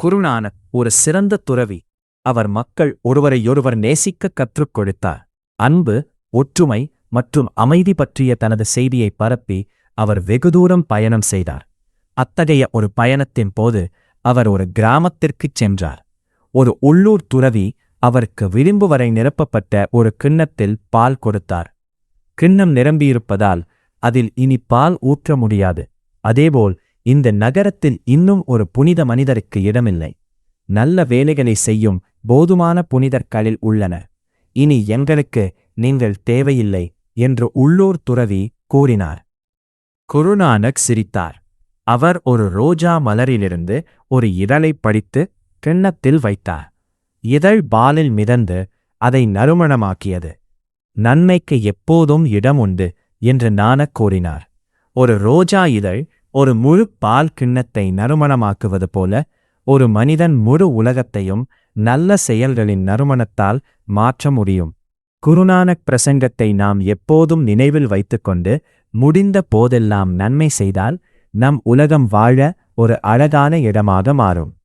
குருநானக் ஒரு சிறந்த துறவி. அவர் மக்கள் ஒருவரையொருவர் நேசிக்க கற்றுக் கொடுத்தார். அன்பு, ஒற்றுமை மற்றும் அமைதி பற்றிய தனது செய்தியை பரப்பி அவர் வெகுதூரம் பயணம் செய்தார். அத்தகைய ஒரு பயணத்தின் போது அவர் ஒரு கிராமத்திற்குச் சென்றார். ஒரு உள்ளூர் துறவி அவருக்கு விளிம்பு வரை நிரப்பப்பட்ட ஒரு கிண்ணத்தில் பால் கொடுத்தார். கிண்ணம் நிரம்பியிருப்பதால் அதில் இனி பால் ஊற்ற முடியாது. அதேபோல் இந்த நகரத்தில் இன்னும் ஒரு புனித மனிதருக்கு இடமில்லை. நல்ல வேலைகளை செய்யும் போதுமான புனிதர்களில் உள்ளனர். இனி எங்களுக்கு நீங்கள் தேவையில்லை என்று உள்ளூர் துறவி கூறினார். குருநானக் சிரித்தார். அவர் ஒரு ரோஜா மலரிலிருந்து ஒரு இதழைப் படித்து கிண்ணத்தில் வைத்தார். இதழ் பாலில் மிதந்து அதை நறுமணமாக்கியது. நன்மைக்கு எப்போதும் இடம் உண்டு என்று நானக் கூறினார். ஒரு ரோஜா இதழ் ஒரு முழு பால் கிண்ணத்தை நறுமணமாக்குவது போல ஒரு மனிதன் முழு உலகத்தையும் நல்ல செயல்களின் நறுமணத்தால் மாற்ற முடியும். குருநானக் பிரசங்கத்தை நாம் எப்போதும் நினைவில் வைத்துக்கொண்டு முடிந்த போதெல்லாம் நன்மை செய்தால் நம் உலகம் வாழ ஒரு அழகான இடமாக மாறும்.